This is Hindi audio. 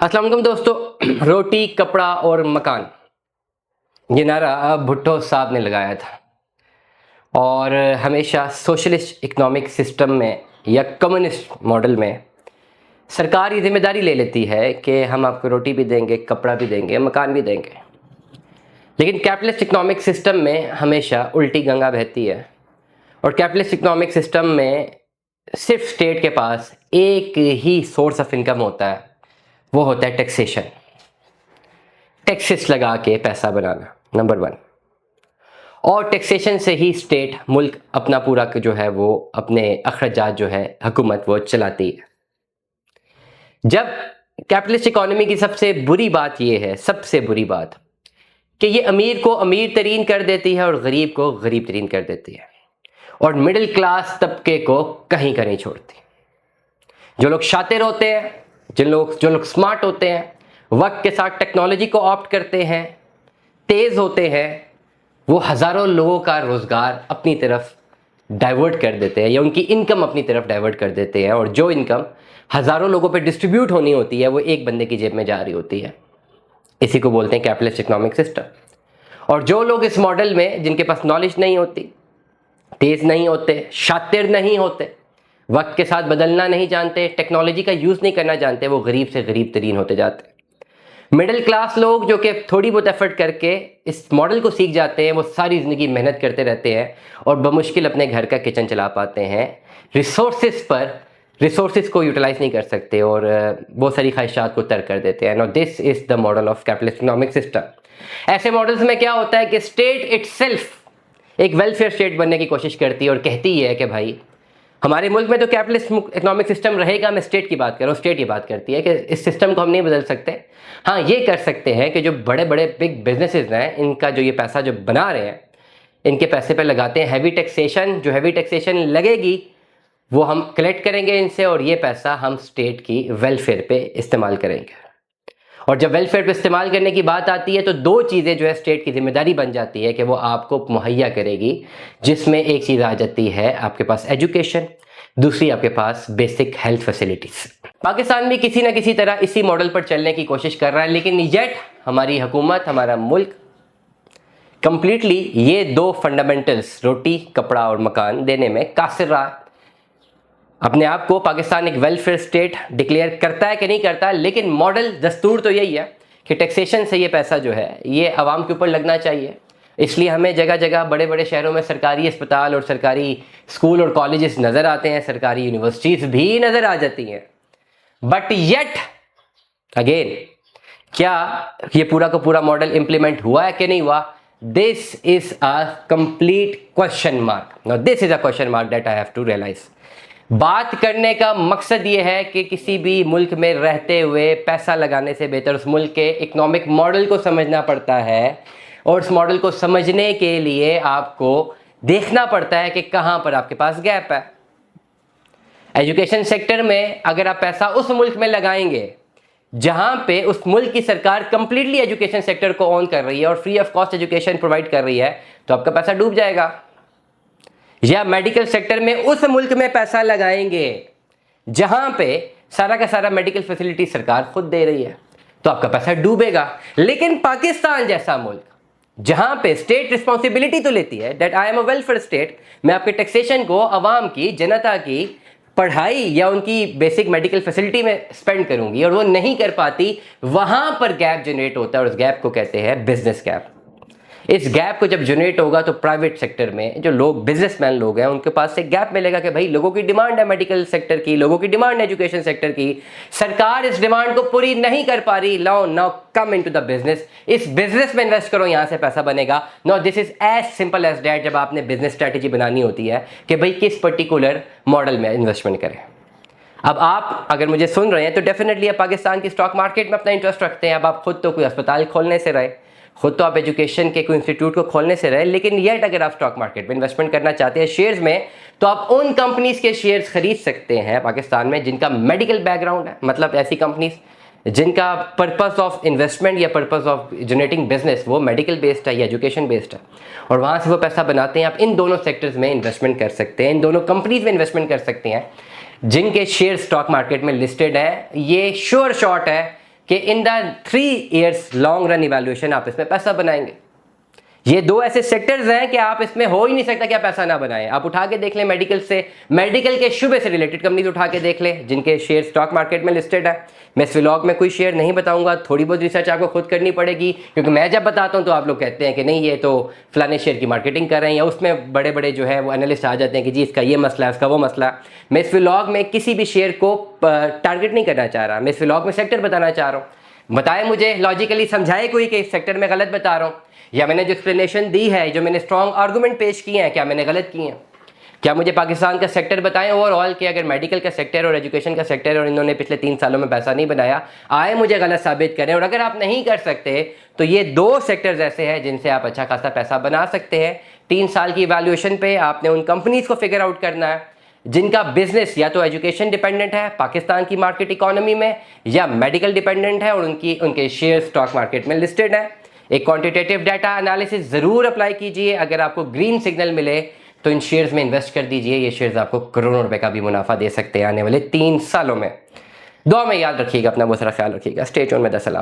अस्सलाम वालेकुम दोस्तों। रोटी कपड़ा और मकान, ये नारा भुट्टो साहब ने लगाया था और हमेशा सोशलिस्ट इकोनॉमिक सिस्टम में या कम्युनिस्ट मॉडल में सरकार ये जिम्मेदारी ले लेती है कि हम आपको रोटी भी देंगे, कपड़ा भी देंगे, मकान भी देंगे। लेकिन कैपिटलिस्ट इकोनॉमिक सिस्टम में हमेशा उल्टी गंगा बहती है और कैपिटलिस्ट इकोनॉमिक सिस्टम में सिर्फ स्टेट के पास एक ही सोर्स ऑफ इनकम होता है, वो होता है टैक्सेशन। टैक्सेस लगा के पैसा बनाना, नंबर वन। और टैक्सेशन से ही स्टेट मुल्क अपना पूरा जो है वो अपने अखराजात जो है हुकूमत वो चलाती है। जब कैपिटलिस्ट इकोनॉमी की सबसे बुरी बात ये है, सबसे बुरी बात, कि ये अमीर को अमीर तरीन कर देती है और गरीब को गरीब तरीन कर देती है और मिडिल क्लास तबके को कहीं का नहीं छोड़ती। जो लोग शातिर होते हैं, जो लोग स्मार्ट होते हैं, वक्त के साथ टेक्नोलॉजी को ऑप्ट करते हैं, तेज़ होते हैं, वो हज़ारों लोगों का रोज़गार अपनी तरफ डाइवर्ट कर देते हैं या उनकी इनकम अपनी तरफ डाइवर्ट कर देते हैं। और जो इनकम हज़ारों लोगों पे डिस्ट्रीब्यूट होनी होती है वो एक बंदे की जेब में जा रही होती है। इसी को बोलते हैं कैपिटलिस्ट इकोनॉमिक सिस्टम। और जो लोग इस मॉडल में, जिनके पास नॉलेज नहीं होती, तेज़ नहीं होते, शातिर नहीं होते, वक्त के साथ बदलना नहीं जानते, टेक्नोलॉजी का यूज़ नहीं करना जानते, वो गरीब से गरीब तरीन होते जाते हैं। मिडिल क्लास लोग जो कि थोड़ी बहुत एफर्ट करके इस मॉडल को सीख जाते हैं, वो सारी ज़िंदगी मेहनत करते रहते हैं और बमुश्किल अपने घर का किचन चला पाते हैं। रिसोर्सेज को यूटिलाइज नहीं कर सकते और बहुत सारी ख्वाहिशात को तर्क कर देते हैं। No this is the model of capitalist economic system. ऐसे मॉडल्स में क्या होता है कि स्टेट इटसेल्फ एक वेलफेयर स्टेट बनने की कोशिश करती है और कहती है कि भाई हमारे मुल्क में तो कैपिटलिस्ट इकोनॉमिक सिस्टम रहेगा। मैं स्टेट की बात कर रहा हूँ। स्टेट ये बात करती है कि इस सिस्टम को हम नहीं बदल सकते। हाँ, ये कर सकते हैं कि जो बड़े बड़े बिग बिजनेसेस हैं, इनका जो ये पैसा जो बना रहे हैं, इनके पैसे पे लगाते हैं हैवी टैक्सेशन। जो हैवी टैक्सेशन लगेगी वो हम कलेक्ट करेंगे इनसे और ये पैसा हम स्टेट की वेलफेयर पे इस्तेमाल करेंगे। और जब वेलफेयर पे इस्तेमाल करने की बात आती है तो दो चीज़ें जो है स्टेट की जिम्मेदारी बन जाती है कि वो आपको मुहैया करेगी, जिसमें एक चीज़ आ जाती है आपके पास एजुकेशन, दूसरी आपके पास बेसिक हेल्थ फैसिलिटीज़। पाकिस्तान भी किसी ना किसी तरह इसी मॉडल पर चलने की कोशिश कर रहा है, लेकिन येट हमारी हुकूमत, हमारा मुल्क कंप्लीटली ये दो फंडामेंटल्स, रोटी कपड़ा और मकान, देने में कासिर रहा है। अपने आप को पाकिस्तान एक वेलफेयर स्टेट डिक्लेयर करता है कि नहीं करता, लेकिन मॉडल दस्तूर तो यही है कि टैक्सेशन से ये पैसा जो है ये आवाम के ऊपर लगना चाहिए। इसलिए हमें जगह जगह बड़े बड़े शहरों में सरकारी अस्पताल और सरकारी स्कूल और कॉलेजेस नज़र आते हैं, सरकारी यूनिवर्सिटीज़ भी नज़र आ जाती हैं। बट येट अगेन, क्या ये पूरा का पूरा मॉडल इंप्लीमेंट हुआ है कि नहीं हुआ? This is a complete question mark. Now this is a question mark that I have to realise. बात करने का मकसद ये है कि किसी भी मुल्क में रहते हुए पैसा लगाने से बेहतर उस मुल्क के इकोनॉमिक मॉडल को समझना पड़ता है और उस मॉडल को समझने के लिए आपको देखना पड़ता है कि कहाँ पर आपके पास गैप है। एजुकेशन सेक्टर में अगर आप पैसा उस मुल्क में लगाएंगे जहाँ पे उस मुल्क की सरकार कंप्लीटली एजुकेशन सेक्टर को ऑन कर रही है और free of cost education provide कर रही है, तो आपका पैसा डूब जाएगा। या मेडिकल सेक्टर में उस मुल्क में पैसा लगाएंगे जहां पे सारा का सारा मेडिकल फैसिलिटी सरकार खुद दे रही है, तो आपका पैसा डूबेगा। लेकिन पाकिस्तान जैसा मुल्क जहां पे स्टेट रिस्पॉन्सिबिलिटी तो लेती है that I am a welfare state, मैं आपके टैक्सेशन को अवाम की, जनता की पढ़ाई या उनकी बेसिक मेडिकल फैसिलिटी में स्पेंड करूंगी, और वो नहीं कर पाती, वहां पर गैप जनरेट होता है और उस गैप को कहते हैं बिजनेस गैप। इस गैप को जब जनरेट होगा तो प्राइवेट सेक्टर में जो लोग बिजनेसमैन लोग हैं उनके पास से गैप मिलेगा कि भाई लोगों की डिमांड है मेडिकल सेक्टर की, लोगों की डिमांड है एजुकेशन सेक्टर की, सरकार इस डिमांड को पूरी नहीं कर पा रही। Now come into the business, इस बिजनेस में इन्वेस्ट करो, यहां से पैसा बनेगा। Now this is as simple as that. जब आपने बिजनेस स्ट्रैटेजी बनानी होती है कि भाई किस पर्टिकुलर मॉडल में इन्वेस्टमेंट करें। अब आप अगर मुझे सुन रहे हैं तो डेफिनेटली आप पाकिस्तान की स्टॉक मार्केट में अपना इंटरेस्ट रखते हैं। अब आप खुद तो कोई अस्पताल खोलने से रहे, खुद तो आप एजुकेशन के कोई इंस्टीट्यूट को खोलने से रहे, लेकिन येट अगर आप स्टॉक मार्केट में इन्वेस्टमेंट करना चाहते हैं शेयर्स में, तो आप उन कंपनीज के शेयर्स खरीद सकते हैं पाकिस्तान में जिनका मेडिकल बैकग्राउंड है। मतलब ऐसी कंपनीज जिनका पर्पस ऑफ इन्वेस्टमेंट या पर्पस ऑफ जनरेटिंग बिजनेस वो मेडिकल बेस्ड है या एजुकेशन बेस्ड है, और वहाँ से वो पैसा बनाते हैं। आप इन दोनों सेक्टर्स में इन्वेस्टमेंट कर सकते हैं, इन दोनों कंपनीज में इन्वेस्टमेंट कर सकते हैं जिनके शेयर स्टॉक मार्केट में लिस्टेड है। ये श्योर शॉट है कि in the 3 years long run evaluation आप इसमें पैसा बनाएंगे। ये 2 ऐसे सेक्टर्स हैं कि आप इसमें हो ही नहीं सकता कि आप पैसा ना बनाएं। आप उठा के देख लें मेडिकल से, मेडिकल के शुबे से रिलेटेड कंपनीज उठा के देख लें जिनके शेयर स्टॉक मार्केट में लिस्टेड है। मैं इस व्लॉग में कोई शेयर नहीं बताऊंगा, थोड़ी बहुत रिसर्च आपको खुद करनी पड़ेगी, क्योंकि मैं जब बताता हूं तो आप लोग कहते हैं कि नहीं ये तो फलाने शेयर की मार्केटिंग कर रहे हैं, या उसमें बड़े बड़े जो है वो एनालिस्ट आ जाते हैं कि जी इसका ये मसला है, इसका वो मसला। मैं इस व्लॉग में किसी भी शेयर को टारगेट नहीं करना चाह रहा, मैं इस व्लॉग में सेक्टर बताना चाह रहा हूँ। बताए मुझे लॉजिकली समझाए कोई कि इस सेक्टर में गलत बता रहा हूँ, या मैंने जो एक्सप्लेनेशन दी है, जो मैंने स्ट्रॉन्ग आर्गूमेंट पेश किए हैं, क्या मैंने गलत किए हैं? क्या मुझे पाकिस्तान का सेक्टर बताएं ओवरऑल कि अगर मेडिकल का सेक्टर और एजुकेशन का सेक्टर और इन्होंने पिछले 3 सालों में पैसा नहीं बनाया, आए मुझे गलत साबित करें। और अगर आप नहीं कर सकते तो ये 2 सेक्टर्स ऐसे हैं जिनसे आप अच्छा खासा पैसा बना सकते हैं। 3 साल की इवैल्यूएशन पे आपने उन कंपनीज को फिगर आउट करना है जिनका बिजनेस या तो एजुकेशन डिपेंडेंट है पाकिस्तान की मार्केट इकोनॉमी में, या मेडिकल डिपेंडेंट है और उनके शेयर स्टॉक मार्केट में लिस्टेड है। एक क्वांटिटेटिव डाटा एनालिसिस ज़रूर अप्लाई कीजिए। अगर आपको ग्रीन सिग्नल मिले तो इन शेयर्स में इन्वेस्ट कर दीजिए। ये शेयर्स आपको करोड़ों रुपए का भी मुनाफा दे सकते हैं आने वाले 3 सालों में। दुआ में याद रखिएगा, अपना बहुत सारा ख्याल रखिएगा। स्टे ट्यून्ड में 10 सलाम।